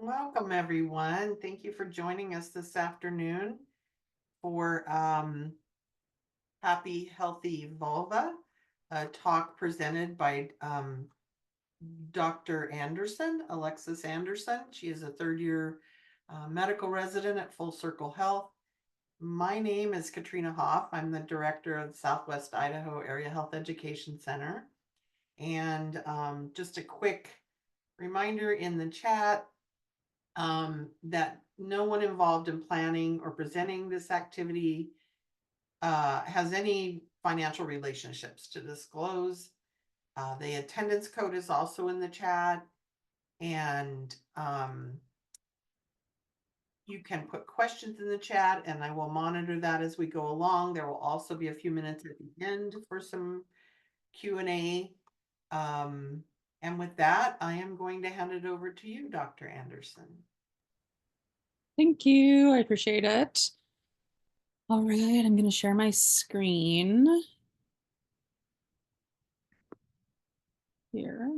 Welcome, everyone. Thank you for joining us this afternoon for Happy Healthy Vulva, a talk presented by Dr. Anderson, Alexis Anderson. She is a third-year medical resident at Full Circle Health. My name is Katrina Hoff. I'm the director of the Southwest Idaho Area Health Education Center. And just a quick reminder in the chat, that no one involved in planning or presenting this activity has any financial relationships to disclose. The attendance code is also in the chat, and you can put questions in the chat and I will monitor that as we go along. There will also be a few minutes at the end for some Q&A. And with that, I am going to hand it over to you, Dr. Anderson. Thank you. I appreciate it. All right, I'm going to share my screen here.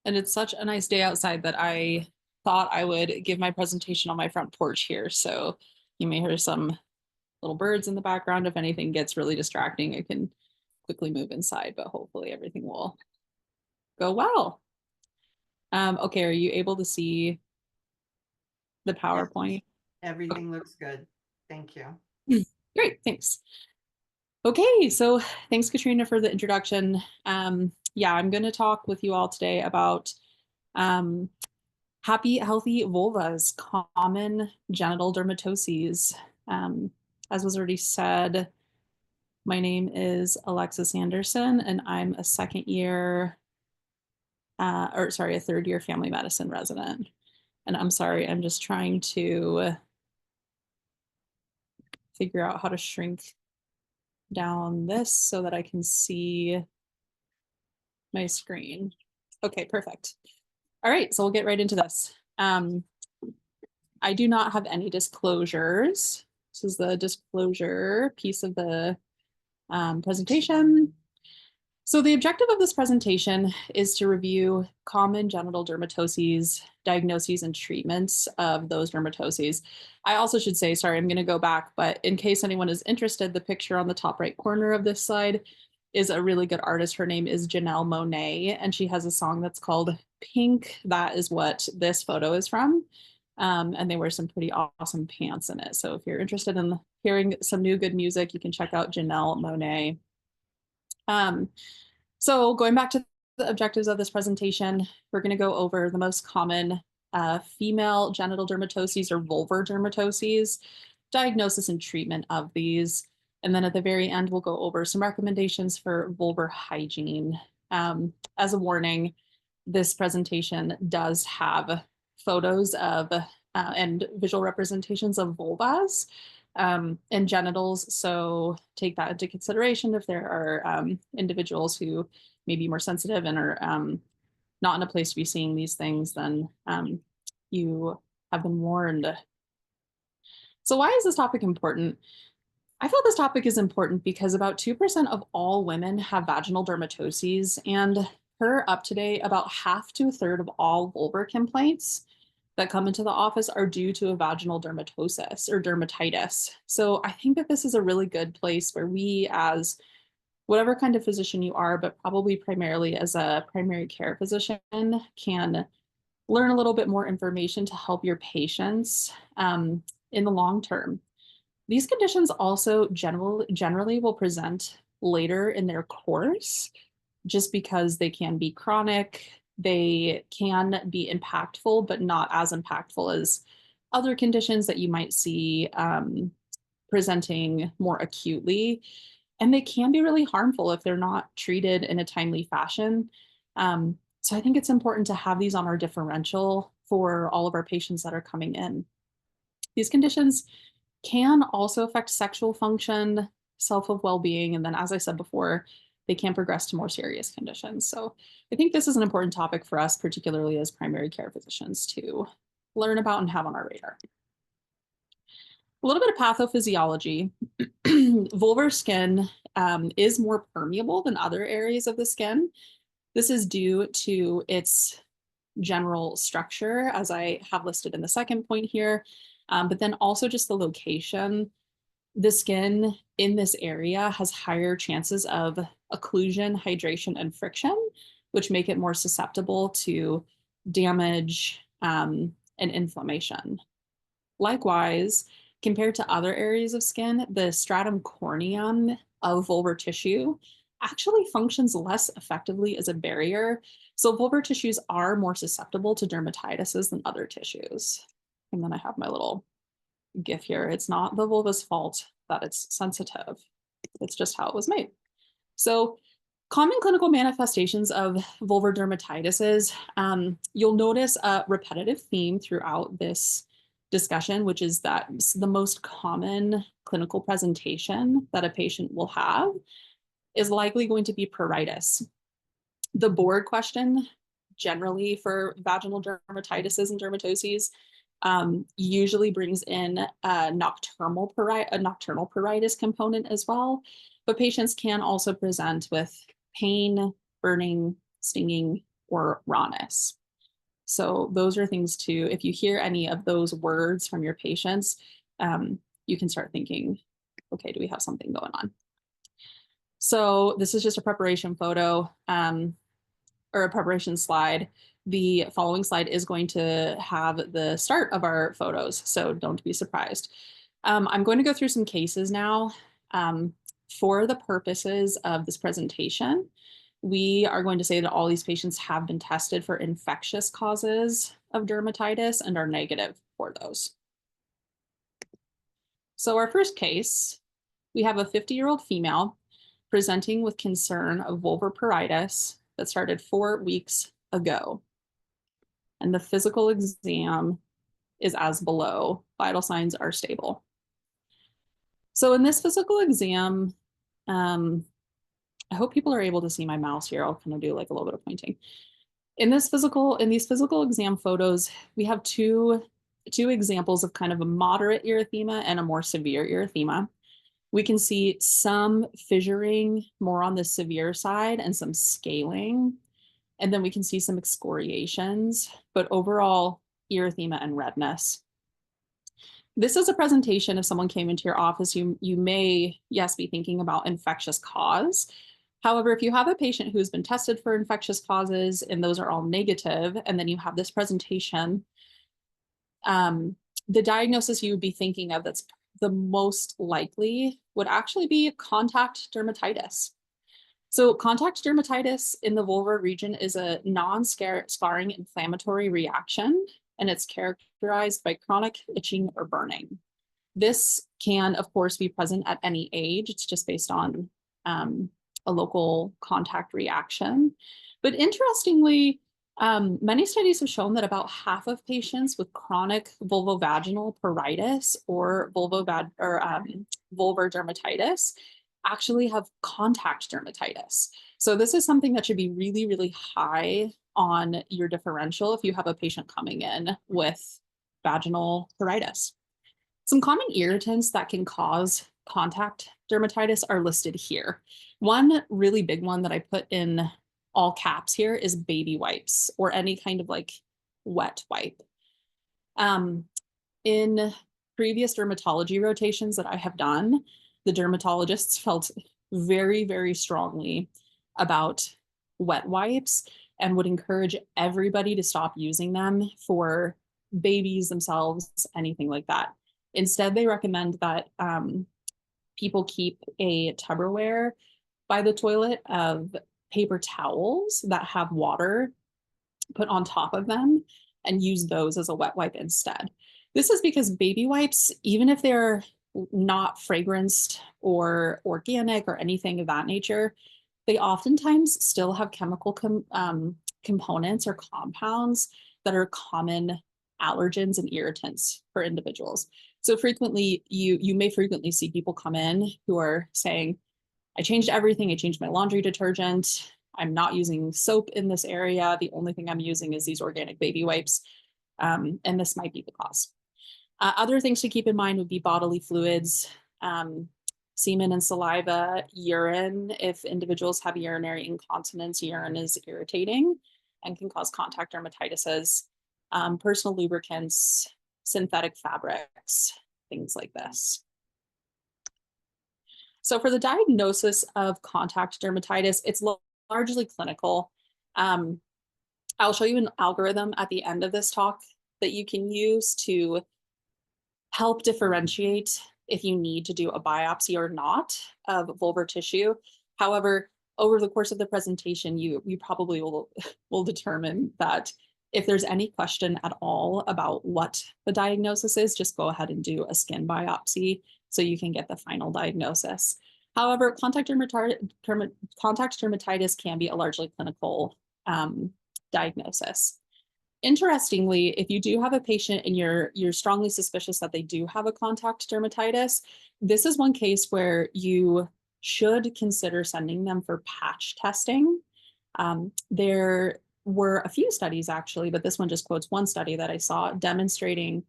And it's such a nice day outside that I thought I would give my presentation on my front porch here. So you may hear some little birds in the background. If anything gets really distracting, I can quickly move inside, but hopefully everything will go well. Okay, are you able to see the PowerPoint? Everything looks good. Thank you. Great, thanks. Okay, so thanks, Katrina, for the introduction. Yeah, I'm going to talk with you all today about happy, healthy vulvas, common genital dermatoses. As was already said, my name is Alexis Anderson, and I'm a third year family medicine resident. And I'm sorry, I'm just trying to figure out how to shrink down this so that I can see my screen. Okay, perfect. All right, so we'll get right into this. I do not have any disclosures. This is the disclosure piece of the presentation. So the objective of this presentation is to review common genital dermatoses, diagnoses, and treatments of those dermatoses. I also should say, sorry, I'm going to go back, but in case anyone is interested, the picture on the top right corner of this slide is a really good artist. Her name is Janelle Monáe, and she has a song that's called Pink. That is what this photo is from. And they wear some pretty awesome pants in it. So if you're interested in hearing some new good music, you can check out Janelle Monáe. So going back to the objectives of this presentation, we're going to go over the most common female genital dermatoses or vulvar dermatoses, diagnosis and treatment of these. And then at the very end, we'll go over some recommendations for vulvar hygiene. As a warning, this presentation does have photos of and visual representations of vulvas and genitals. So take that into consideration if there are individuals who may be more sensitive and are not in a place to be seeing these things, then you have been warned. So why is this topic important? I feel this topic is important because about 2% of all women have vaginal dermatoses, and per up to date, about half to a third of all vulvar complaints that come into the office are due to a vaginal dermatosis or dermatitis. So I think that this is a really good place where we, as whatever kind of physician you are, but probably primarily as a primary care physician, can learn a little bit more information to help your patients in the long term. These conditions also generally will present later in their course, just because they can be chronic, they can be impactful, but not as impactful as other conditions that you might see presenting more acutely. And they can be really harmful if they're not treated in a timely fashion. So I think it's important to have these on our differential for all of our patients that are coming in. These conditions can also affect sexual function, self-of well-being, and then, as I said before, they can progress to more serious conditions. So I think this is an important topic for us, particularly as primary care physicians, to learn about and have on our radar. A little bit of pathophysiology. Vulvar skin is more permeable than other areas of the skin. This is due to its general structure, as I have listed in the second point here, but then also just the location. The skin in this area has higher chances of occlusion, hydration, and friction, which make it more susceptible to damage and inflammation. Likewise, compared to other areas of skin, the stratum corneum of vulvar tissue actually functions less effectively as a barrier. So vulvar tissues are more susceptible to dermatitises than other tissues. And then I have my little GIF here. It's not the vulva's fault that it's sensitive. It's just how it was made. So common clinical manifestations of vulvar dermatitis is you'll notice a repetitive theme throughout this discussion, which is that the most common clinical presentation that a patient will have is likely going to be pruritus. The board question generally for vaginal dermatitises and dermatoses usually brings in a nocturnal pruritus component as well, but patients can also present with pain, burning, stinging, or rawness. So those are things too. If you hear any of those words from your patients, you can start thinking, okay, do we have something going on? So this is just a preparation photo or a preparation slide. The following slide is going to have the start of our photos, so don't be surprised. I'm going to go through some cases now. For the purposes of this presentation, we are going to say that all these patients have been tested for infectious causes of dermatitis and are negative for those. So our first case, we have a 50-year-old female presenting with concern of vulvar pruritus that started 4 weeks ago. And the physical exam is as below. Vital signs are stable. So in this physical exam, I hope people are able to see my mouse here. I'll kind of do like a little bit of pointing. In these physical exam photos, we have two examples of kind of a moderate erythema and a more severe erythema. We can see some fissuring more on the severe side and some scaling. And then we can see some excoriations, but overall erythema and redness. This is a presentation if someone came into your office, you may, yes, be thinking about infectious cause. However, if you have a patient who's been tested for infectious causes and those are all negative, and then you have this presentation, the diagnosis you would be thinking of that's the most likely would actually be contact dermatitis. So contact dermatitis in the vulvar region is a non-scarring inflammatory reaction, and it's characterized by chronic itching or burning. This can, of course, be present at any age. It's just based on a local contact reaction. But interestingly, many studies have shown that about half of patients with chronic vulvovaginal pruritus or vulvar dermatitis actually have contact dermatitis. So this is something that should be really, really high on your differential if you have a patient coming in with vaginal pruritus. Some common irritants that can cause contact dermatitis are listed here. One really big one that I put in all caps here is baby wipes or any kind of like wet wipe. In previous dermatology rotations that I have done, the dermatologists felt very, very strongly about wet wipes and would encourage everybody to stop using them for babies themselves, anything like that. Instead, they recommend that people keep a Tupperware by the toilet of paper towels that have water put on top of them and use those as a wet wipe instead. This is because baby wipes, even if they're not fragranced or organic or anything of that nature, they oftentimes still have chemical components or compounds that are common allergens and irritants for individuals. So frequently, you may frequently see people come in who are saying, I changed everything. I changed my laundry detergent. I'm not using soap in this area. The only thing I'm using is these organic baby wipes. And this might be the cause. Other things to keep in mind would be bodily fluids, semen and saliva, urine. If individuals have urinary incontinence, urine is irritating. and can cause contact dermatitis, personal lubricants, synthetic fabrics, things like this. So for the diagnosis of contact dermatitis, it's largely clinical. I'll show you an algorithm at the end of this talk that you can use to help differentiate if you need to do a biopsy or not of vulvar tissue. However, over the course of the presentation, you probably will determine that if there's any question at all about what the diagnosis is, just go ahead and do a skin biopsy so you can get the final diagnosis. However, contact dermatitis can be a largely clinical diagnosis. Interestingly, if you do have a patient and you're strongly suspicious that they do have a contact dermatitis, this is one case where you should consider sending them for patch testing. There were a few studies actually, but this one just quotes one study that I saw demonstrating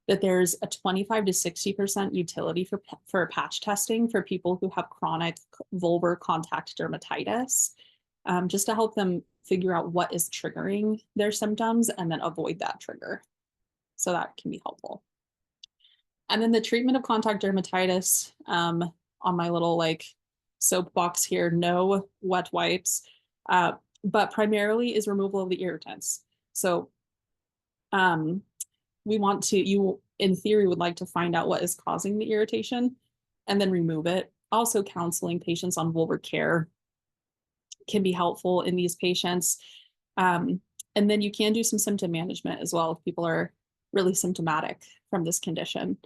that there's a 25 to 60% utility for patch testing for people who have chronic vulvar contact dermatitis, just to help them figure out what is triggering their symptoms and then avoid that trigger. So that can be helpful. And then the treatment of contact dermatitis, on my little like soapbox here, no wet wipes, but primarily is removal of the irritants. So we want to, you in theory would like to find out what is causing the irritation and then remove it. Also counseling patients on vulvar care can be helpful in these patients. And then you can do some symptom management as well if people are really symptomatic from this condition.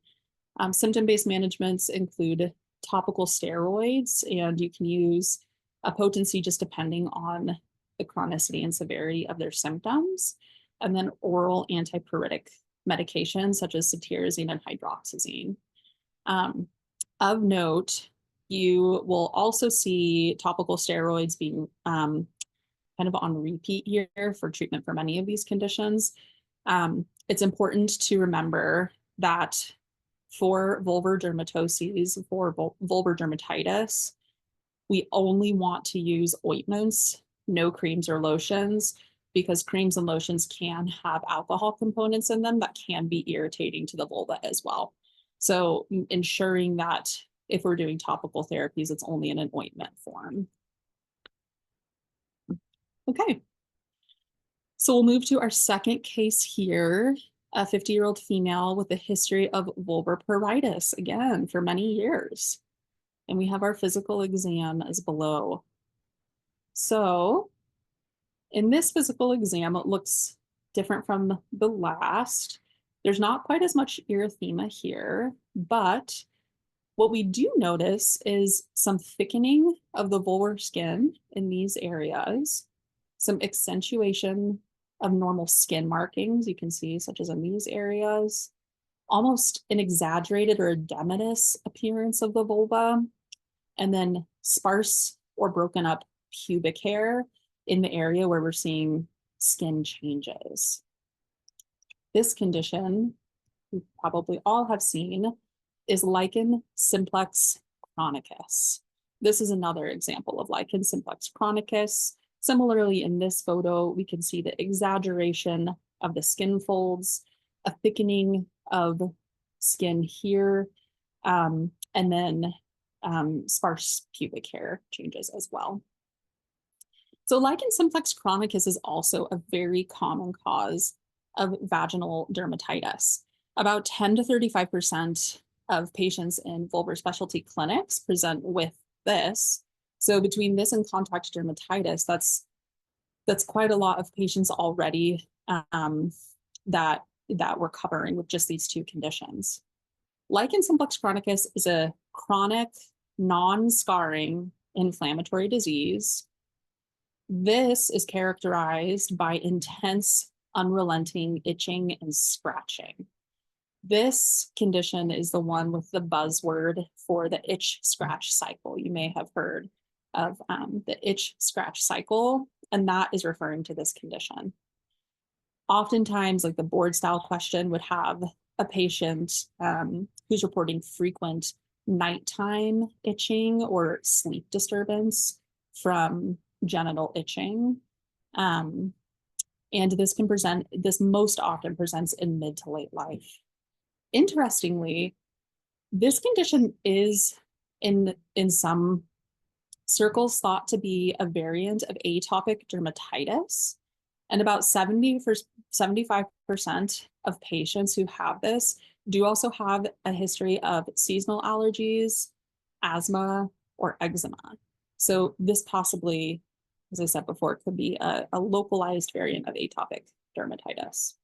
Symptom-based managements include topical steroids, and you can use a potency just depending on the chronicity and severity of their symptoms, and then oral antipyretic medications such as cetirizine and hydroxyzine. Of note, you will also see topical steroids being kind of on repeat here for treatment for many of these conditions. It's important to remember that for vulvar dermatoses, for vulvar dermatitis, we only want to use ointments, no creams or lotions, because creams and lotions can have alcohol components in them that can be irritating to the vulva as well. So ensuring that if we're doing topical therapies, it's only in an ointment form. Okay. So we'll move to our second case here, a 50-year-old female with a history of vulvar pruritus, again, for many years. And we have our physical exam as below. So in this physical exam, it looks different from the last. There's not quite as much erythema here, but what we do notice is some thickening of the vulvar skin in these areas, some accentuation of normal skin markings you can see, such as in these areas, almost an exaggerated or edematous appearance of the vulva, and then sparse or broken up pubic hair in the area where we're seeing skin changes. This condition, you probably all have seen, is lichen simplex chronicus. This is another example of lichen simplex chronicus. Similarly, in this photo, we can see the exaggeration of the skin folds, a thickening of skin here, and then sparse pubic hair changes as well. So lichen simplex chronicus is also a very common cause of vaginal dermatitis. About 10 to 35% of patients in vulvar specialty clinics present with this. So between this and contact dermatitis, that's quite a lot of patients already that we're covering with just these two conditions. Lichen simplex chronicus is a chronic, non-scarring inflammatory disease. This is characterized by intense, unrelenting itching and scratching. This condition is the one with the buzzword for the itch scratch cycle. You may have heard of the itch scratch cycle, and that is referring to this condition. Oftentimes, like the board style question would have a patient who's reporting frequent nighttime itching or sleep disturbance from genital itching. And this most often presents in mid to late life. Interestingly, this condition is in some circles thought to be a variant of atopic dermatitis. And about 75% of patients who have this do also have a history of seasonal allergies, asthma, or eczema. So this possibly, as I said before, could be a localized variant of atopic dermatitis.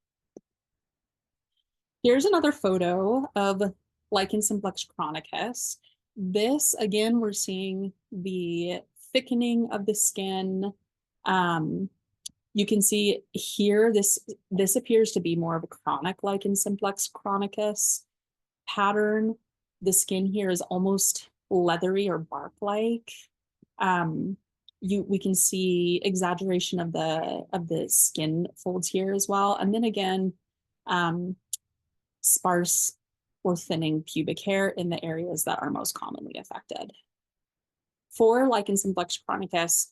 Here's another photo of lichen simplex chronicus. This, again, we're seeing the thickening of the skin. You can see here, this appears to be more of a chronic lichen simplex chronicus pattern. The skin here is almost leathery or bark-like. We can see exaggeration of the skin folds here as well. And then again, sparse or thinning pubic hair in the areas that are most commonly affected. For lichen simplex chronicus,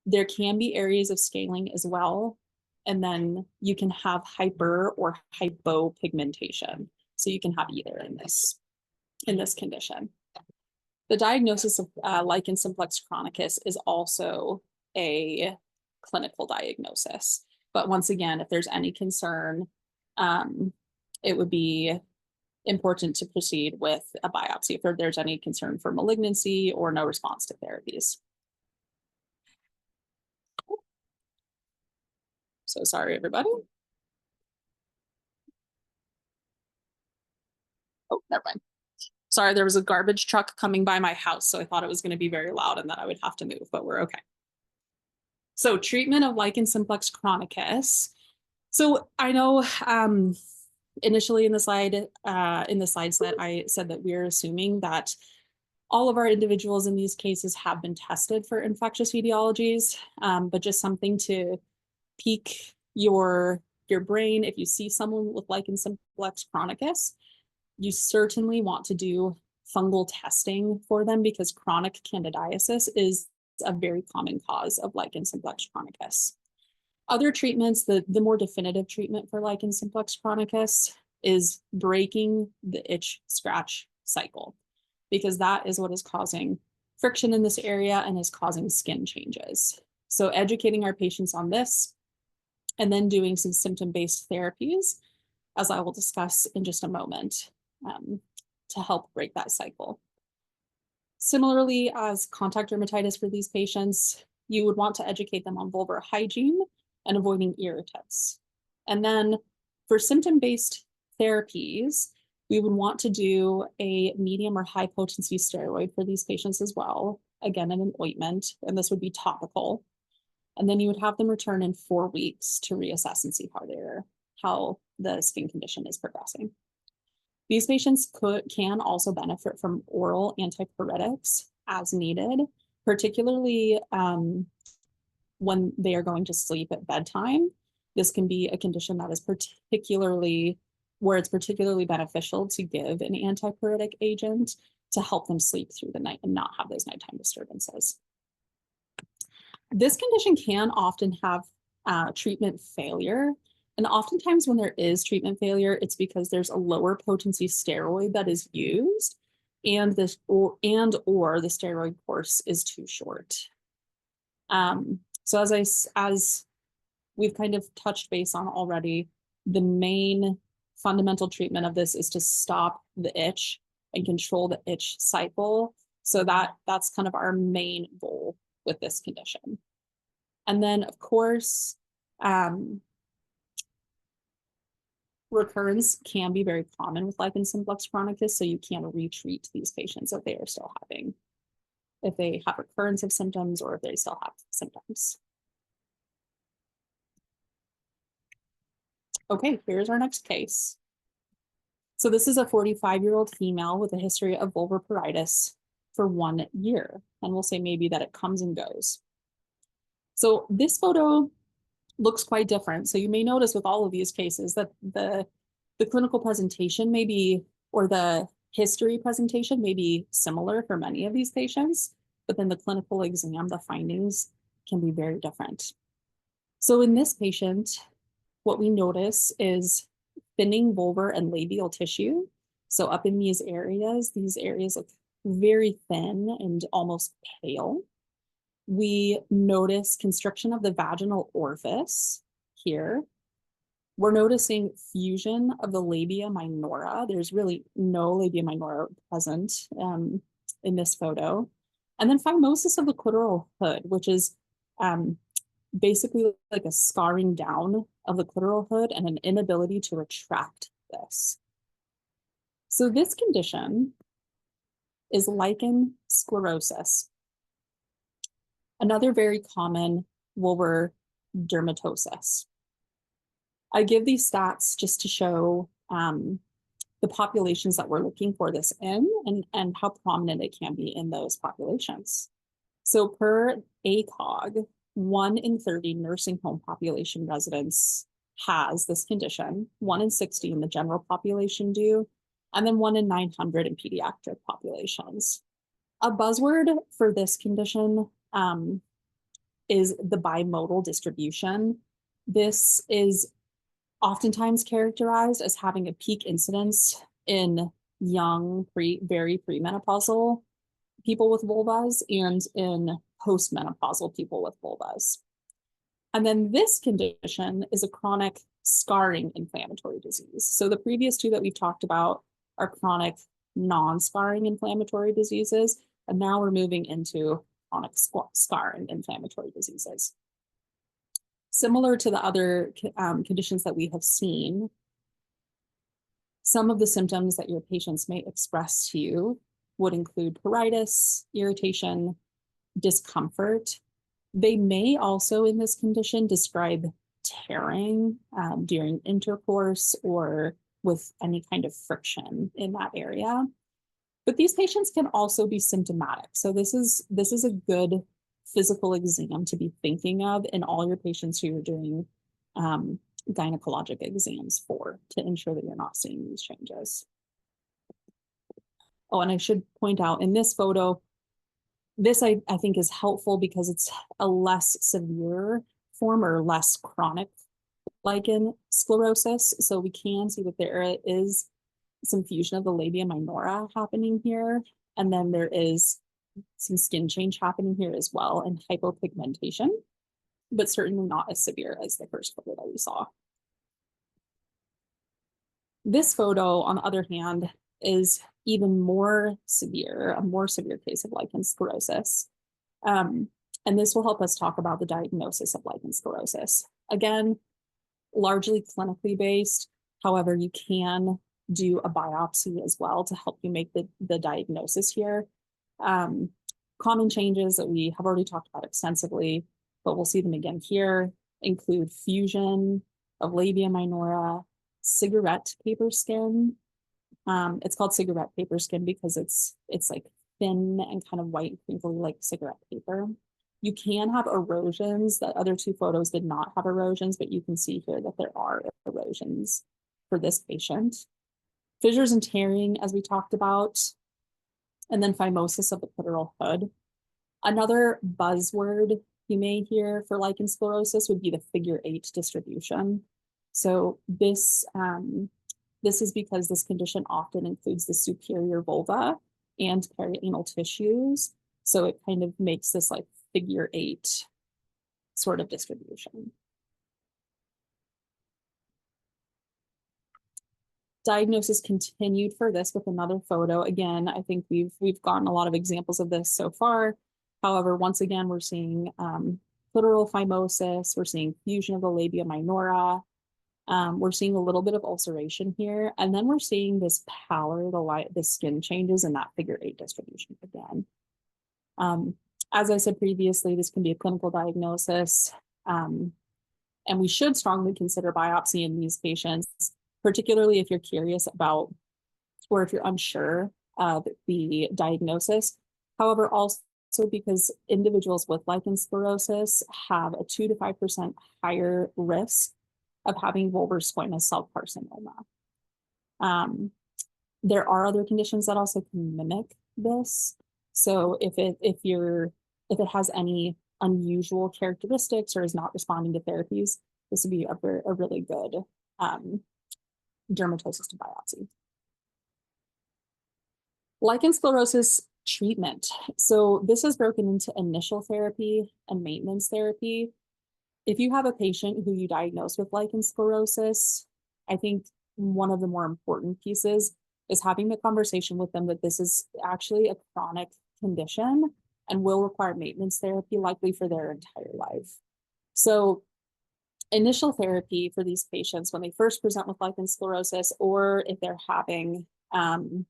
there can be areas of scaling as well. And then you can have hyper or hypopigmentation. So you can have either in this condition. The diagnosis of lichen simplex chronicus is also a clinical diagnosis. But once again, if there's any concern, it would be important to proceed with a biopsy if there's any concern for malignancy or no response to therapies. So sorry, everybody. Oh, never mind. Sorry, there was a garbage truck coming by my house, so I thought it was going to be very loud and that I would have to move, but we're okay. So treatment of lichen simplex chronicus. So I know initially in the slides that I said that we're assuming that all of our individuals in these cases have been tested for infectious etiologies, but just something to pique your brain. If you see someone with lichen simplex chronicus, you certainly want to do fungal testing for them because chronic candidiasis is a very common cause of lichen simplex chronicus. Other treatments, the more definitive treatment for lichen simplex chronicus is breaking the itch scratch cycle, because that is what is causing friction in this area and is causing skin changes. So educating our patients on this and then doing some symptom-based therapies, as I will discuss in just a moment, to help break that cycle. Similarly, as contact dermatitis for these patients, you would want to educate them on vulvar hygiene and avoiding irritants. And then for symptom-based therapies, we would want to do a medium or high potency steroid for these patients as well, again in an ointment, and this would be topical. And then you would have them return in 4 weeks to reassess and see how the skin condition is progressing. These patients can also benefit from oral antipyretics as needed, particularly when they are going to sleep at bedtime. This can be a condition that is particularly beneficial to give an antipyretic agent to help them sleep through the night and not have those nighttime disturbances. This condition can often have treatment failure. And oftentimes when there is treatment failure, it's because there's a lower potency steroid that is used and the steroid course is too short. So as we've kind of touched base on already, the main fundamental treatment of this is to stop the itch and control the itch cycle. So that's kind of our main goal with this condition. And then of course, recurrence can be very common with lichen simplex chronicus, so you can retreat these patients if they have recurrence of symptoms or if they still have symptoms. Okay, here's our next case. So this is a 45-year-old female with a history of vulvar pruritus for 1 year, and we'll say maybe that it comes and goes. So this photo looks quite different. So you may notice with all of these cases that the clinical presentation may be, or the history presentation may be similar for many of these patients, but then the clinical exam, the findings can be very different. So in this patient, what we notice is thinning vulvar and labial tissue. So up in these areas look very thin and almost pale. We notice constriction of the vaginal orifice here. We're noticing fusion of the labia minora. There's really no labia minora present in this photo. And then phimosis of the clitoral hood, which is basically like a scarring down of the clitoral hood and an inability to retract this. So this condition is lichen sclerosis, another very common vulvar dermatosis. I give these stats just to show the populations that we're looking for this in and how prominent it can be in those populations. So per ACOG, 1 in 30 nursing home population residents has this condition, 1 in 60 in the general population do, and then 1 in 900 in pediatric populations. A buzzword for this condition is the bimodal distribution. This is oftentimes characterized as having a peak incidence in young, very premenopausal people with vulvas and in postmenopausal people with vulvas. And then this condition is a chronic scarring inflammatory disease. So the previous two that we've talked about are chronic non-scarring inflammatory diseases, and now we're moving into chronic scarring inflammatory diseases. Similar to the other conditions that we have seen, some of the symptoms that your patients may express to you would include pruritus, irritation, discomfort. They may also in this condition describe tearing during intercourse or with any kind of friction in that area. But these patients can also be symptomatic. So this is a good physical exam to be thinking of in all your patients who you're doing gynecologic exams for, to ensure that you're not seeing these changes. Oh, and I should point out in this photo, this I think is helpful because it's a less severe form or less chronic lichen sclerosis. So we can see that there is some fusion of the labia minora happening here. And then there is some skin change happening here as well and hypopigmentation, but certainly not as severe as the first photo that we saw. This photo, on the other hand, is even more severe, a more severe case of lichen sclerosis. And this will help us talk about the diagnosis of lichen sclerosis. Again, largely clinically based. However, you can do a biopsy as well to help you make the diagnosis here. Common changes that we have already talked about extensively, but we'll see them again here, include fusion of labia minora, cigarette paper skin. It's called cigarette paper skin because it's like thin and kind of white, crinkly like cigarette paper. You can have erosions. The other two photos did not have erosions, but you can see here that there are erosions for this patient. Fissures and tearing, as we talked about, and then phimosis of the clitoral hood. Another buzzword you may hear for lichen sclerosis would be the figure 8 distribution. So this is because this condition often includes the superior vulva and perianal tissues. So it kind of makes this like figure 8 sort of distribution. Diagnosis continued for this with another photo. Again, I think we've gotten a lot of examples of this so far. However, once again, we're seeing clitoral phimosis, we're seeing fusion of the labia minora, we're seeing a little bit of ulceration here, and then we're seeing this pallor, the skin changes in that figure 8 distribution again. As I said previously, this can be a clinical diagnosis, and we should strongly consider biopsy in these patients, particularly if you're curious about, or if you're unsure of the diagnosis. However, also because individuals with lichen sclerosis have a 2 to 5% higher risk of having vulvar squamous cell carcinoma. There are other conditions that also can mimic this. So if it has any unusual characteristics or is not responding to therapies, this would be a really good dermatosis to biopsy. Lichen sclerosus treatment. So this is broken into initial therapy and maintenance therapy. If you have a patient who you diagnose with lichen sclerosus, I think one of the more important pieces is having the conversation with them that this is actually a chronic condition and will require maintenance therapy likely for their entire life. So initial therapy for these patients when they first present with lichen sclerosus, or if they're having an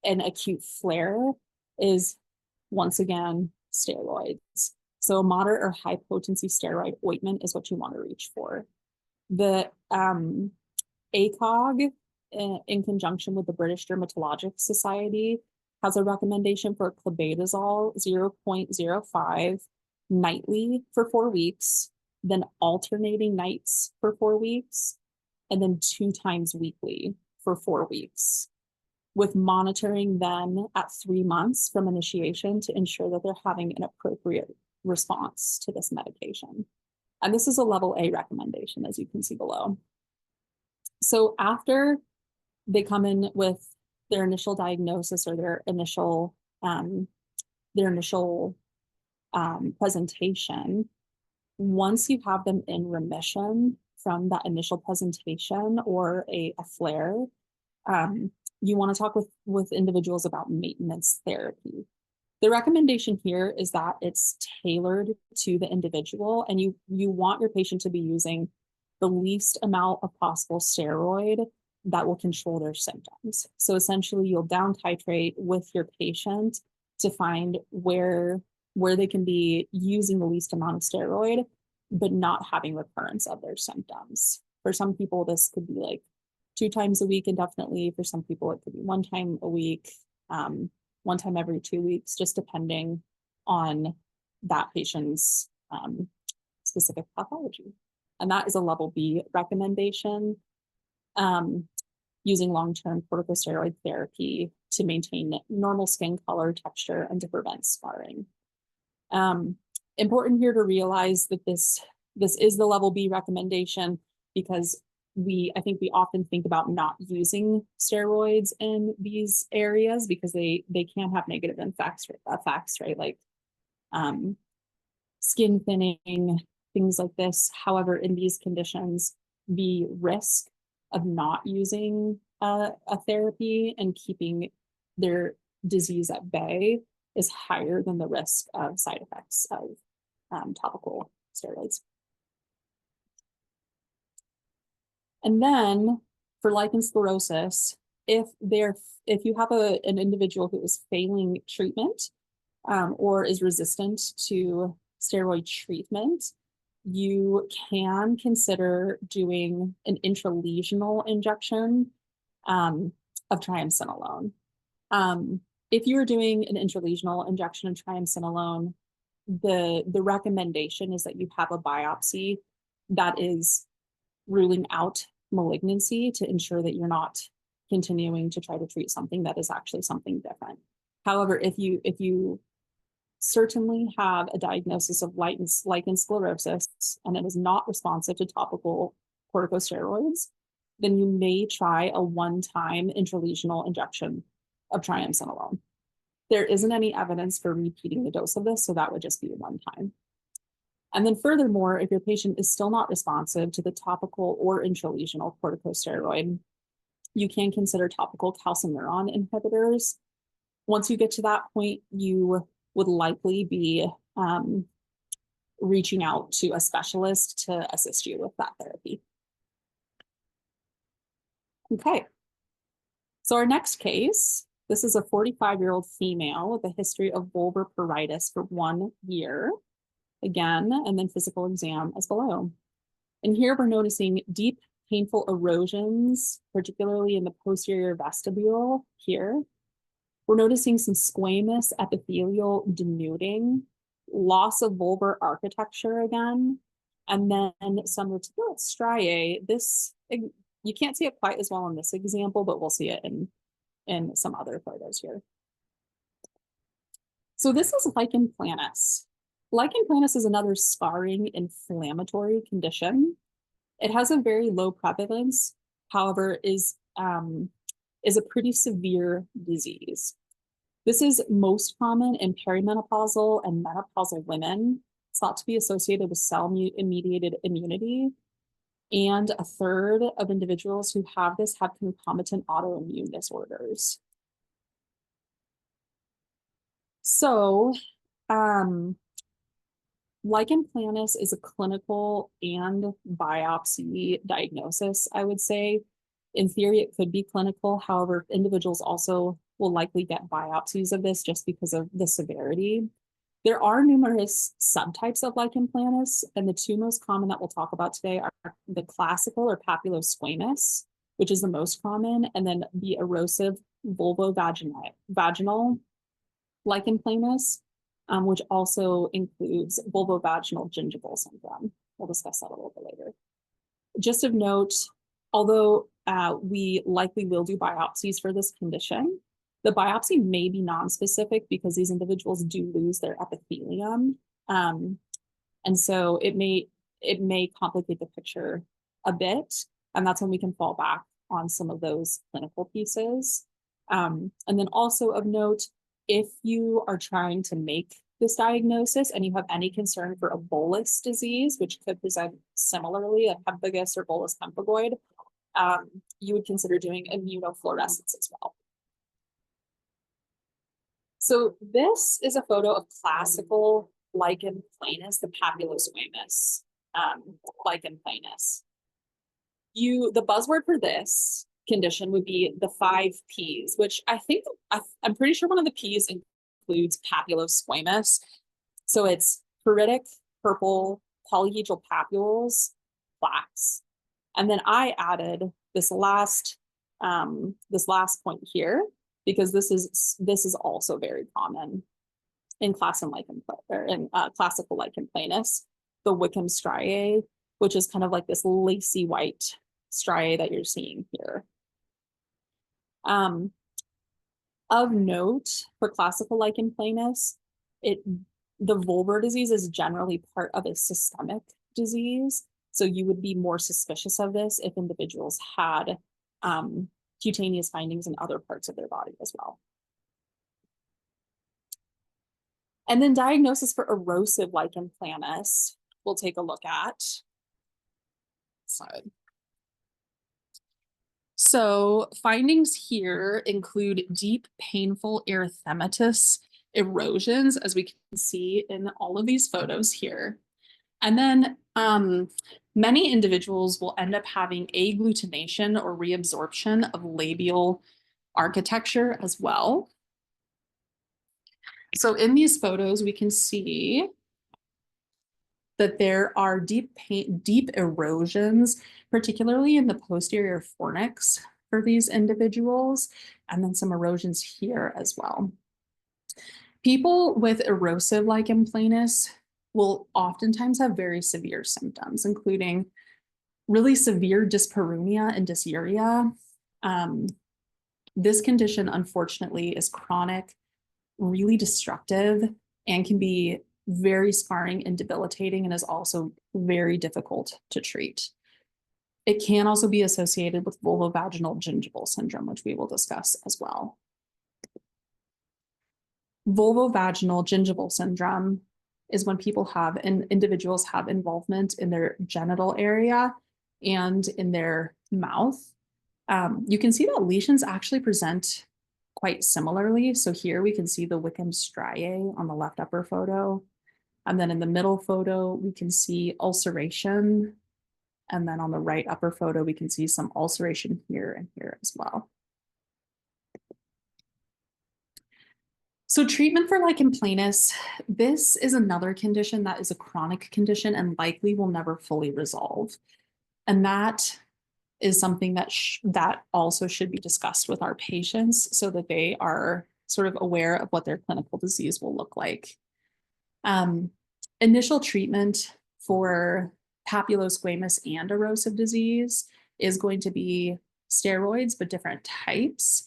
acute flare, is once again steroids. So moderate or high potency steroid ointment is what you want to reach for. The ACOG, in conjunction with the British Dermatologic Society, has a recommendation for clobetasol 0.05 nightly for 4 weeks, then alternating nights for 4 weeks, and then 2 times weekly for 4 weeks, with monitoring them at 3 months from initiation to ensure that they're having an appropriate response to this medication. And this is a level A recommendation, as you can see below. So after they come in with their initial diagnosis or their initial presentation, once you have them in remission from that initial presentation or a flare, you want to talk with individuals about maintenance therapy. The recommendation here is that it's tailored to the individual, and you want your patient to be using the least amount of possible steroid that will control their symptoms. So essentially, you'll down titrate with your patient to find where they can be using the least amount of steroid, but not having recurrence of their symptoms. For some people, this could be like 2 times a week indefinitely. For some people, it could be 1 time a week, 1 time every 2 weeks, just depending on that patient's specific pathology. And that is a level B recommendation, using long-term corticosteroid therapy to maintain normal skin color, texture, and to prevent scarring. Important here to realize that this is the level B recommendation because I think we often think about not using steroids in these areas because they can have negative effects, right? Like skin thinning, things like this. However, in these conditions, the risk of not using a therapy and keeping their disease at bay is higher than the risk of side effects of topical steroids. And then for lichen sclerosus, if you have an individual who is failing treatment or is resistant to steroid treatment, you can consider doing an intralesional injection of triamcinolone. If you are doing an intralesional injection of triamcinolone, the recommendation is that you have a biopsy that is ruling out malignancy to ensure that you're not continuing to try to treat something that is actually something different. However, if you certainly have a diagnosis of lichen sclerosus and it is not responsive to topical corticosteroids, then you may try a 1-time intralesional injection of triamcinolone. There isn't any evidence for repeating the dose of this, so that would just be 1 time. And then furthermore, if your patient is still not responsive to the topical or intralesional corticosteroid, you can consider topical calcineurin inhibitors. Once you get to that point, you would likely be reaching out to a specialist to assist you with that therapy. Okay, so our next case, this is a 45-year-old female with a history of vulvar pruritus for 1 year. Again, and then physical exam as below. And here we're noticing deep, painful erosions, particularly in the posterior vestibule here. We're noticing some squamous epithelial denuding, loss of vulvar architecture again, and then some reticulate striae. This, you can't see it quite as well in this example, but we'll see it in some other photos here. So this is lichen planus. Lichen planus is another scarring inflammatory condition. It has a very low prevalence, however, is a pretty severe disease. This is most common in perimenopausal and menopausal women. It's thought to be associated with cell-mediated immunity. And a third of individuals who have this have concomitant autoimmune disorders. So, lichen planus is a clinical and biopsy diagnosis, I would say. In theory, it could be clinical. However, individuals also will likely get biopsies of this just because of the severity. There are numerous subtypes of lichen planus, and the two most common that we'll talk about today are the classical or papulosquamous, which is the most common, and then the erosive vulvovaginal lichen planus, which also includes vulvovaginal gingival syndrome. We'll discuss that a little bit later. Just of note, although we likely will do biopsies for this condition, the biopsy may be nonspecific because these individuals do lose their epithelium. And so it may complicate the picture a bit. And that's when we can fall back on some of those clinical pieces. And then also of note, if you are trying to make this diagnosis and you have any concern for a bullous disease, which could present similarly, a pemphigus or bullous pemphigoid, you would consider doing immunofluorescence as well. So this is a photo of classical lichen planus, the papulosquamous lichen planus. The buzzword for this condition would be the 5 Ps, which I'm pretty sure one of the Ps includes papulosquamous. So it's pruritic, purple, polyhedral papules, plaques. And then I added this last point here because this is also very common in classical lichen planus, the Wickham striae, which is kind of like this lacy white striae that you're seeing here. Of note for classical lichen planus, the vulvar disease is generally part of a systemic disease. So you would be more suspicious of this if individuals had cutaneous findings in other parts of their body as well. And then diagnosis for erosive lichen planus, we'll take a look at. So findings here include deep, painful erythematous erosions, as we can see in all of these photos here. And then many individuals will end up having agglutination or reabsorption of labial architecture as well. So in these photos, we can see that there are deep erosions, particularly in the posterior fornix for these individuals, and then some erosions here as well. People with erosive lichen planus will oftentimes have very severe symptoms, including really severe dyspareunia and dysuria. This condition, unfortunately, is chronic, really destructive, and can be very scarring and debilitating, and is also very difficult to treat. It can also be associated with vulvovaginal gingival syndrome, which we will discuss as well. Vulvovaginal gingival syndrome is when individuals have involvement in their genital area and in their mouth. You can see that lesions actually present quite similarly. So here we can see the Wickham striae on the left upper photo. And then in the middle photo, we can see ulceration. And then on the right upper photo, we can see some ulceration here and here as well. So treatment for lichen planus, this is another condition that is a chronic condition and likely will never fully resolve. And that is something that also should be discussed with our patients so that they are sort of aware of what their clinical disease will look like. Initial treatment for papulosquamous and erosive disease is going to be steroids, but different types.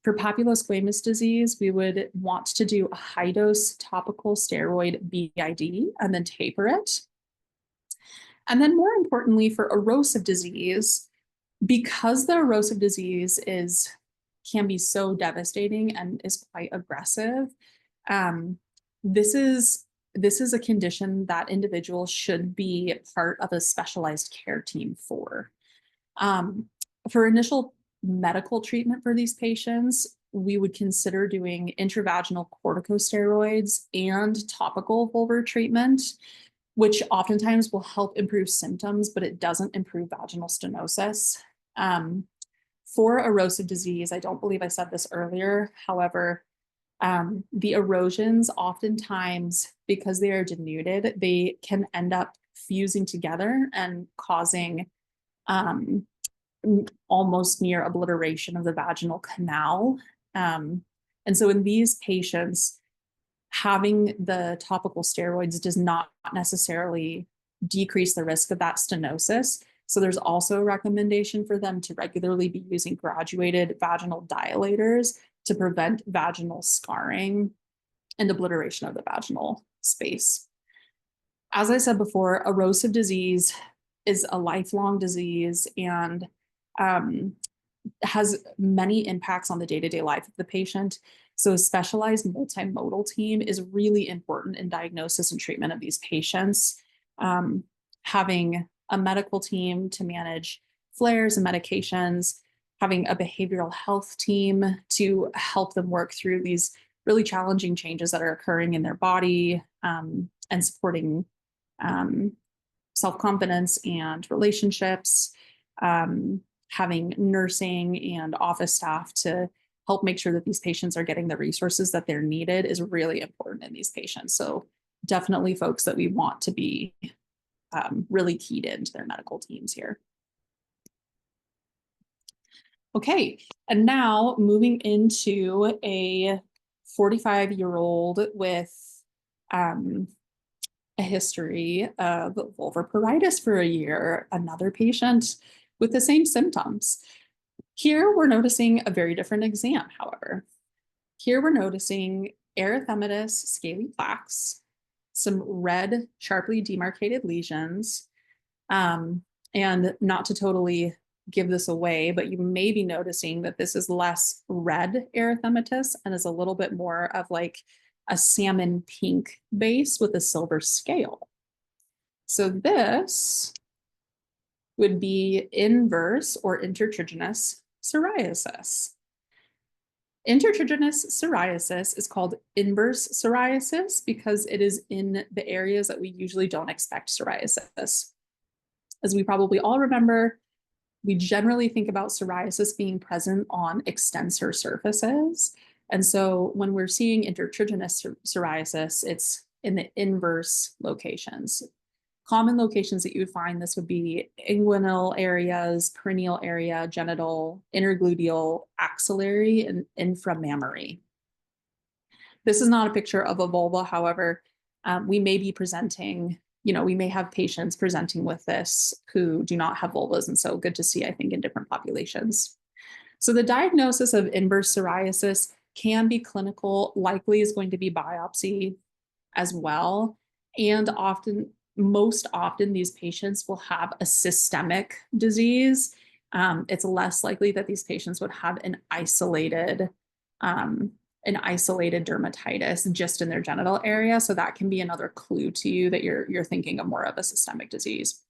For papulosquamous disease, we would want to do a high-dose topical steroid BID and then taper it. And then more importantly, for erosive disease, because the erosive disease can be so devastating and is quite aggressive, this is a condition that individuals should be part of a specialized care team for. For initial medical treatment for these patients, we would consider doing intravaginal corticosteroids and topical vulvar treatment, which oftentimes will help improve symptoms, but it doesn't improve vaginal stenosis. For erosive disease, I don't believe I said this earlier. However, the erosions oftentimes, because they are denuded, they can end up fusing together and causing almost near obliteration of the vaginal canal. And so in these patients, having the topical steroids does not necessarily decrease the risk of that stenosis. So there's also a recommendation for them to regularly be using graduated vaginal dilators to prevent vaginal scarring and obliteration of the vaginal space. As I said before, erosive disease is a lifelong disease and has many impacts on the day-to-day life of the patient. So a specialized multimodal team is really important in diagnosis and treatment of these patients. Having a medical team to manage flares and medications, having a behavioral health team to help them work through these really challenging changes that are occurring in their body, and supporting self-confidence and relationships, having nursing and office staff to help make sure that these patients are getting the resources that they're needed is really important in these patients. So definitely folks that we want to be really keyed into their medical teams here. Okay, and now moving into a 45-year-old with a history of vulvar pruritus for a year, another patient with the same symptoms. Here we're noticing a very different exam, however. Here we're noticing erythematous scaly plaques, some red, sharply demarcated lesions, and not to totally give this away, but you may be noticing that this is less red erythematous and is a little bit more of like a salmon pink base with a silver scale. So this would be inverse or intertriginous psoriasis. Intertriginous psoriasis is called inverse psoriasis because it is in the areas that we usually don't expect psoriasis. As we probably all remember, we generally think about psoriasis being present on extensor surfaces. And so when we're seeing intertriginous psoriasis, it's in the inverse locations. Common locations that you would find this would be inguinal areas, perineal area, genital, intergluteal, axillary, and inframammary. This is not a picture of a vulva, however, we may be presenting, we may have patients presenting with this who do not have vulvas, and so good to see, I think, in different populations. So the diagnosis of inverse psoriasis can be clinical, likely is going to be biopsy as well, and most often these patients will have a systemic disease. It's less likely that these patients would have an isolated dermatitis just in their genital area. So that can be another clue to you that you're thinking of more of a systemic disease.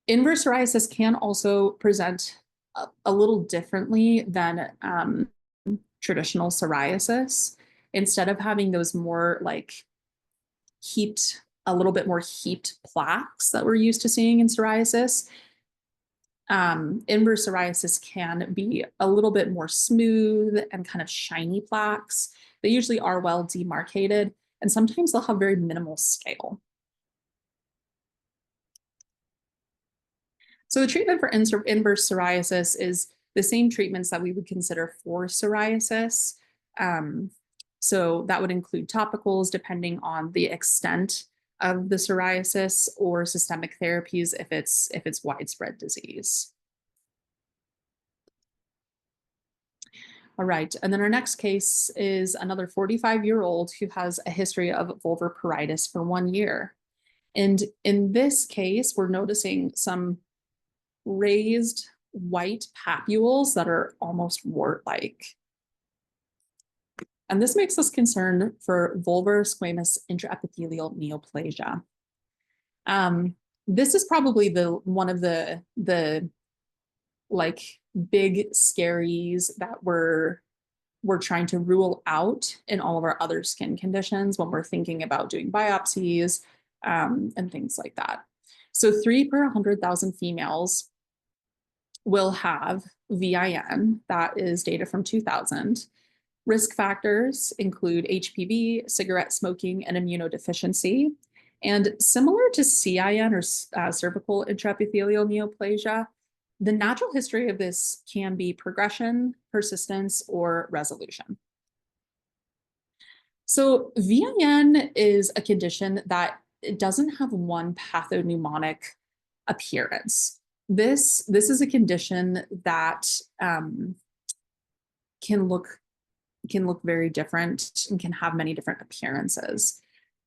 Inverse psoriasis can also present a little differently than traditional psoriasis. Instead of having those more like a little bit more heaped plaques that we're used to seeing in psoriasis, inverse psoriasis can be a little bit more smooth and kind of shiny plaques. They usually are well demarcated, and sometimes they'll have very minimal scale. So the treatment for inverse psoriasis is the same treatments that we would consider for psoriasis. So that would include topicals depending on the extent of the psoriasis, or systemic therapies if it's widespread disease. All right, and then our next case is another 45-year-old who has a history of vulvar pruritus for 1 year. And in this case, we're noticing some raised white papules that are almost wart-like. And this makes us concerned for vulvar squamous intraepithelial neoplasia. This is probably one of the like big scaries that we're trying to rule out in all of our other skin conditions when we're thinking about doing biopsies and things like that. So 3 per 100,000 females will have VIN. That is data from 2000. Risk factors include HPV, cigarette smoking, and immunodeficiency. And similar to CIN or cervical intraepithelial neoplasia, the natural history of this can be progression, persistence, or resolution. So VIN is a condition that it doesn't have one pathognomonic appearance. This is a condition that can look very different and can have many different appearances.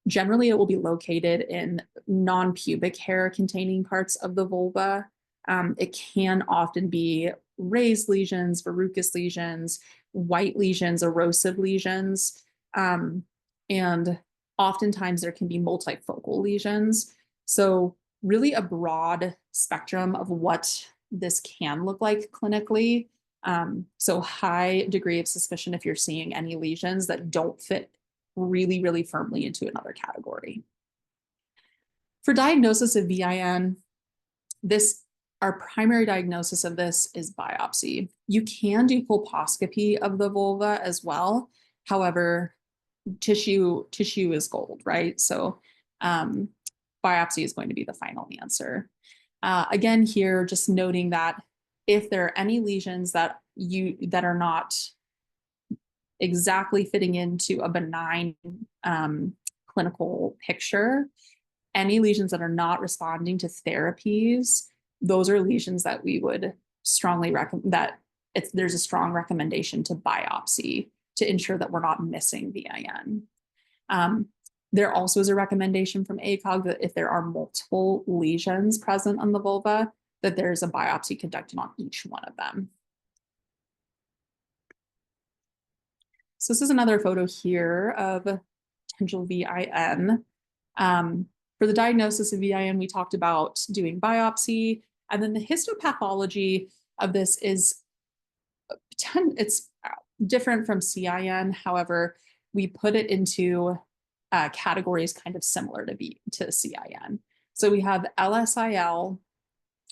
Generally, it will be located in non-pubic hair containing parts of the vulva. It can often be raised lesions, verrucous lesions, white lesions, erosive lesions, and oftentimes there can be multifocal lesions. So really a broad spectrum of what this can look like clinically. So high degree of suspicion if you're seeing any lesions that don't fit really, really firmly into another category. For diagnosis of VIN, our primary diagnosis of this is biopsy. You can do colposcopy of the vulva as well. However, tissue is gold, right? So biopsy is going to be the final answer. Again, here, just noting that if there are any lesions that are not exactly fitting into a benign clinical picture, any lesions that are not responding to therapies, those are lesions that we would strongly recommend that there's a strong recommendation to biopsy to ensure that we're not missing VIN. There also is a recommendation from ACOG that if there are multiple lesions present on the vulva, that there's a biopsy conducted on each one of them. So this is another photo here of potential VIN. For the diagnosis of VIN, we talked about doing biopsy, and then the histopathology of this is it's different from CIN. However, we put it into categories kind of similar to CIN. So we have LSIL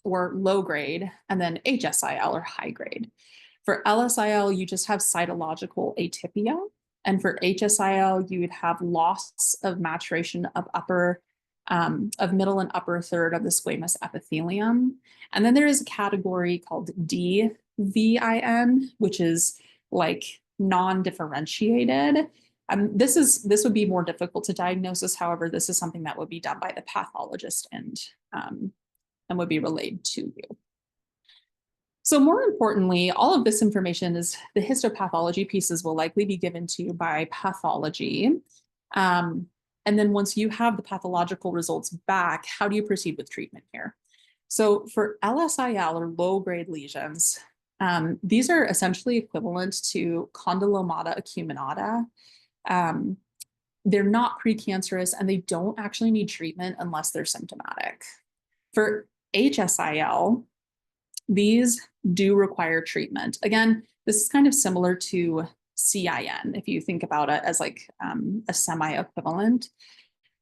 or low grade, and then HSIL or high grade. For LSIL, you just have cytological atypia. And for HSIL, you would have loss of maturation of middle and upper third of the squamous epithelium. And then there is a category called DVIN, which is like non-differentiated. This would be more difficult to diagnose. However, this is something that would be done by the pathologist and would be relayed to you. So more importantly, all of this information is the histopathology pieces will likely be given to you by pathology. And then once you have the pathological results back, how do you proceed with treatment here? So for LSIL or low-grade lesions, these are essentially equivalent to condylomata acuminata. They're not precancerous and they don't actually need treatment unless they're symptomatic. For HSIL, these do require treatment. Again, this is kind of similar to CIN, if you think about it as like a semi-equivalent.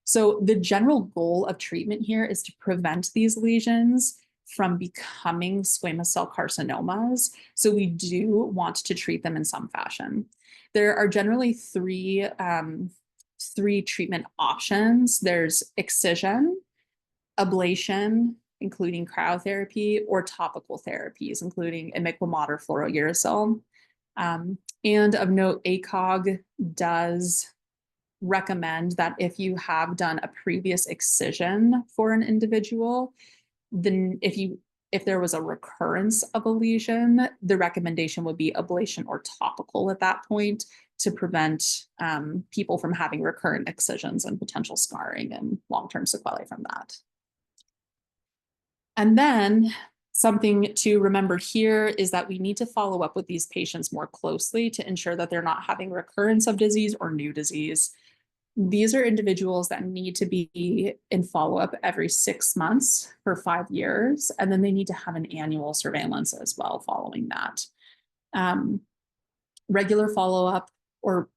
So the general goal of treatment here is to prevent these lesions from becoming squamous cell carcinomas. So we do want to treat them in some fashion. There are generally three treatment options. There's excision, ablation, including cryotherapy, or topical therapies, including imiquimod or fluorouracil. And of note, ACOG does recommend that if you have done a previous excision for an individual, then if you if there was a recurrence of a lesion, the recommendation would be ablation or topical at that point to prevent people from having recurrent excisions and potential scarring and long-term sequelae from that. And then something to remember here is that we need to follow up with these patients more closely to ensure that they're not having recurrence of disease or new disease. These are individuals that need to be in follow-up every 6 months for 5 years, and then they need to have an annual surveillance as well following that. Regular follow-up or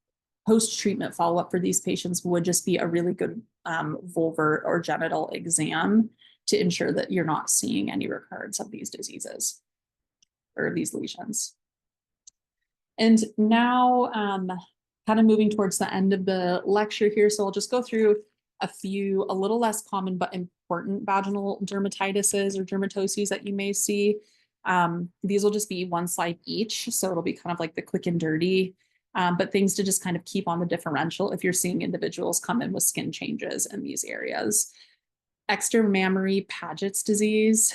post-treatment follow-up for these patients would just be a really good vulvar or genital exam to ensure that you're not seeing any recurrence of these diseases or these lesions. And now, kind of moving towards the end of the lecture here, so I'll just go through a few a little less common but important vaginal dermatitises or dermatoses that you may see. These will just be one slide each, so it'll be kind of like the quick and dirty, but things to just kind of keep on the differential if you're seeing individuals come in with skin changes in these areas. Extramammary Paget's disease.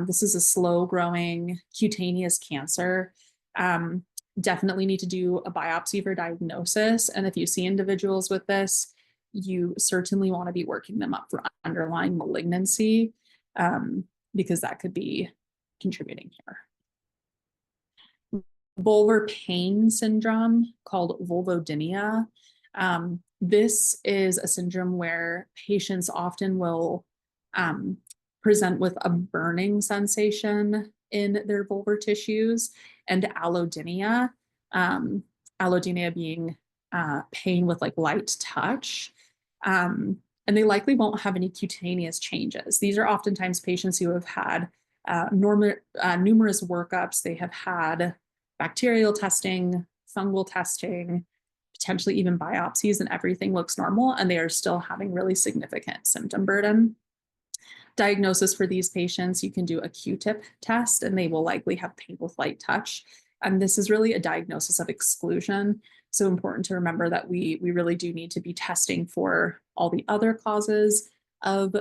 This is a slow-growing cutaneous cancer. Definitely need to do a biopsy for diagnosis. And if you see individuals with this, you certainly want to be working them up for underlying malignancy, because that could be contributing here. Vulvar pain syndrome called vulvodynia. This is a syndrome where patients often will present with a burning sensation in their vulvar tissues, and allodynia, allodynia being pain with like light touch. And they likely won't have any cutaneous changes. These are oftentimes patients who have had numerous workups. They have had bacterial testing, fungal testing, potentially even biopsies, and everything looks normal, and they are still having really significant symptom burden. Diagnosis for these patients, you can do a Q-tip test, and they will likely have pain with light touch. And this is really a diagnosis of exclusion. So important to remember that we really do need to be testing for all the other causes of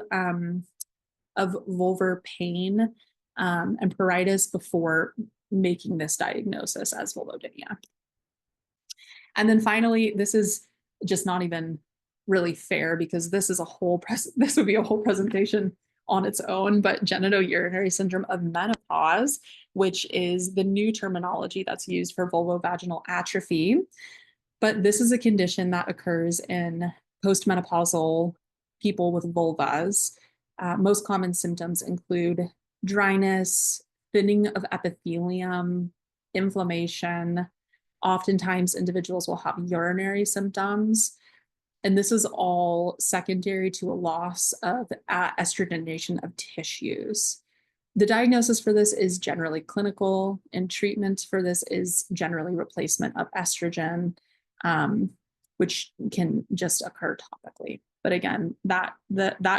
vulvar pain and pruritus before making this diagnosis as vulvodynia. And then finally, this is just not even really fair because this is this would be a whole presentation on its own, but genitourinary syndrome of menopause, which is the new terminology that's used for vulvovaginal atrophy. But this is a condition that occurs in postmenopausal people with vulvas. Most common symptoms include dryness, thinning of epithelium, inflammation. Oftentimes, individuals will have urinary symptoms. And this is all secondary to a loss of estrogenation of tissues. The diagnosis for this is generally clinical, and treatment for this is generally replacement of estrogen, which can just occur topically. But again, that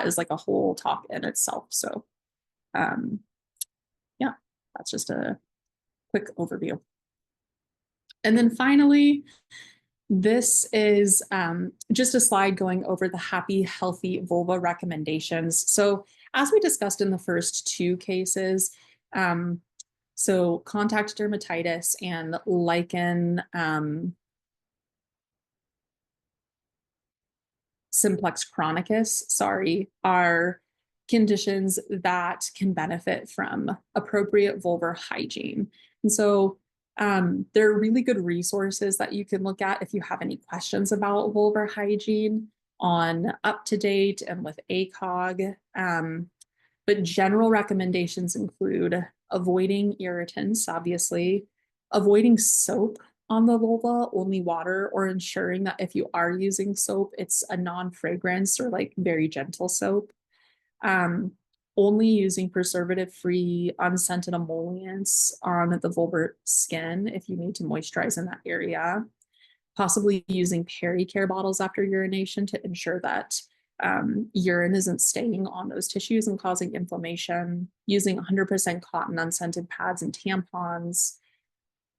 is like a whole talk in itself. So yeah, that's just a quick overview. And then finally, this is just a slide going over the happy, healthy vulva recommendations. So as we discussed in the first two cases, so contact dermatitis and lichen simplex chronicus, are conditions that can benefit from appropriate vulvar hygiene. And so there are really good resources that you can look at if you have any questions about vulvar hygiene on UpToDate and with ACOG. But general recommendations include avoiding irritants, obviously, avoiding soap on the vulva, only water, or ensuring that if you are using soap, it's a non-fragrance or like very gentle soap. Only using preservative-free unscented emollients on the vulvar skin if you need to moisturize in that area. Possibly using peri-care bottles after urination to ensure that urine isn't staying on those tissues and causing inflammation. Using 100% cotton unscented pads and tampons.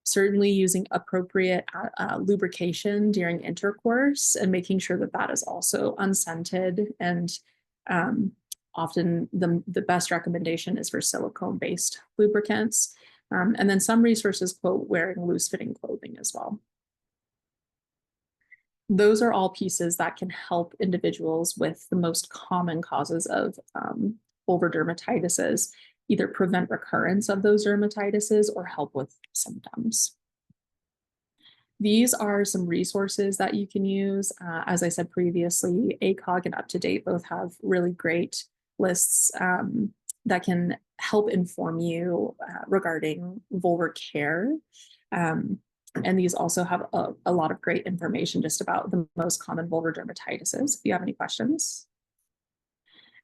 Certainly using appropriate lubrication during intercourse and making sure that that is also unscented, and often the best recommendation is for silicone-based lubricants. And then some resources quote wearing loose-fitting clothing as well. Those are all pieces that can help individuals with the most common causes of vulvar dermatitises, either prevent recurrence of those dermatitises or help with symptoms. These are some resources that you can use. As I said previously, ACOG and UpToDate both have really great lists that can help inform you regarding vulvar care. And these also have a lot of great information just about the most common vulvar dermatitises. If you have any questions.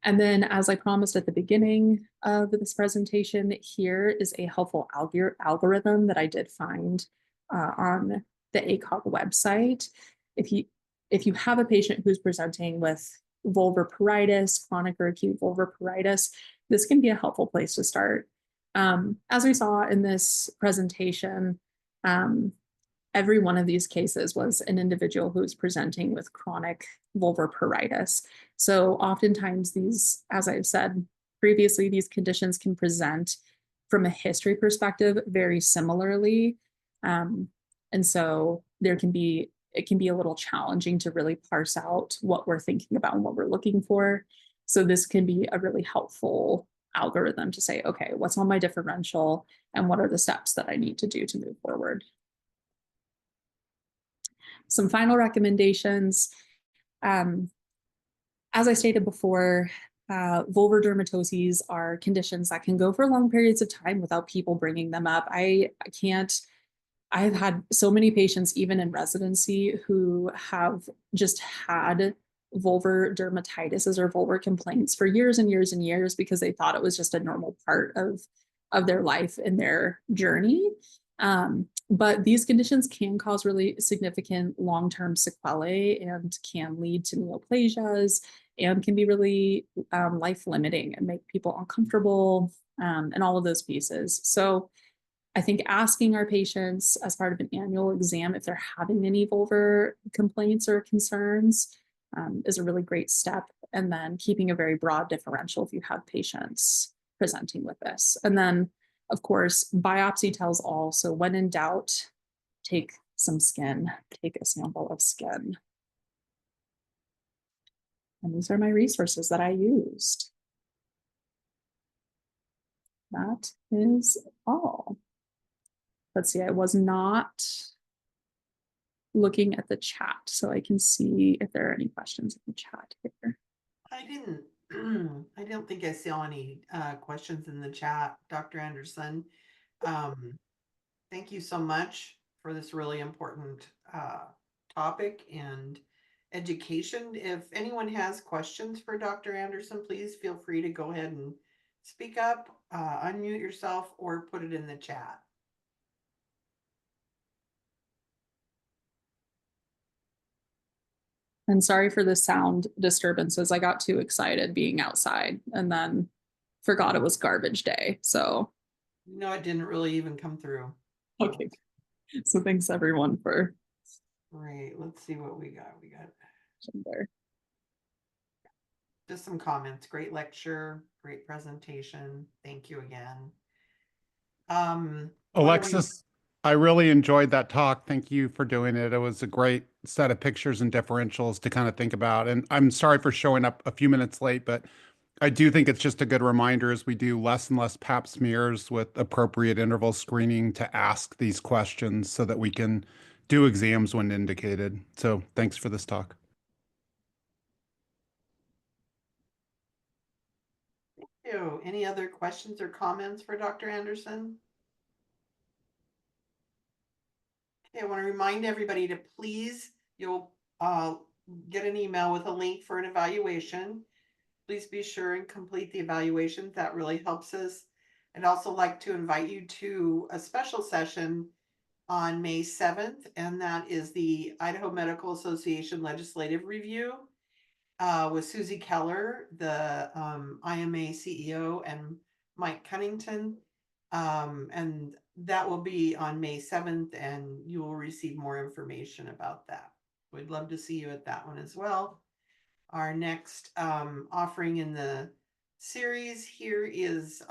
And then, as I promised at the beginning of this presentation, here is a helpful algorithm that I did find on the ACOG website. If you have a patient who's presenting with vulvar pruritus, chronic or acute vulvar pruritus, this can be a helpful place to start. As we saw in this presentation, every one of these cases was an individual who's presenting with chronic vulvar pruritus. So oftentimes these, as I've said previously, these conditions can present from a history perspective very similarly. And so it can be a little challenging to really parse out what we're thinking about and what we're looking for. So this can be a really helpful algorithm to say, okay, what's on my differential and what are the steps that I need to do to move forward? Some final recommendations. As I stated before, vulvar dermatoses are conditions that can go for long periods of time without people bringing them up. I've had so many patients, even in residency, who have just had vulvar dermatitis or vulvar complaints for years and years and years because they thought it was just a normal part of their life and their journey. But these conditions can cause really significant long-term sequelae and can lead to neoplasias and can be really life-limiting and make people uncomfortable and all of those pieces. So I think asking our patients as part of an annual exam if they're having any vulvar complaints or concerns is a really great step. And then keeping a very broad differential if you have patients presenting with this. And then, of course, biopsy tells all. So when in doubt, take some skin, take a sample of skin. And these are my resources that I used. That is all. Let's see, I was not looking at the chat, so I can see if there are any questions in the chat here. I don't think I saw any questions in the chat, Dr. Anderson. Thank you so much for this really important topic and education. If anyone has questions for Dr. Anderson, please feel free to go ahead and speak up, unmute yourself, or put it in the chat. And sorry for the sound disturbances. I got too excited being outside and then forgot it was garbage day. So No, it didn't really even come through. okay. So thanks everyone for Right. Let's see what we got. We got there. Just some comments. Great lecture, great presentation. Thank you again. Alexis, I really enjoyed that talk. Thank you for doing it. It was a great set of pictures and differentials to kind of think about. And I'm sorry for showing up a few minutes late, but I do think it's just a good reminder as we do less and less pap smears with appropriate interval screening to ask these questions so that we can do exams when indicated. So thanks for this talk. Thank you. Any other questions or comments for Dr. Anderson? Okay, I want to remind everybody to please, you'll get an email with a link for an evaluation. Please be sure and complete the evaluation. That really helps us. I'd also like to invite you to a special session on May 7th, and that is the Idaho Medical Association Legislative Review with Susie Keller, the IMA CEO, and Mike Cunnington. And that will be on May 7th, and you will receive more information about that. We'd love to see you at that one as well. Our next offering in the series here is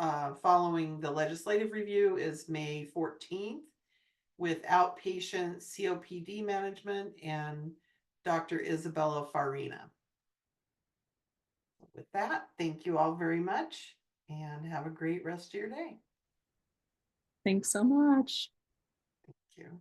following the legislative review is May 14th with outpatient COPD management and Dr. Isabella Farina. With that, thank you all very much and have a great rest of your day. Thanks so much. Thank you.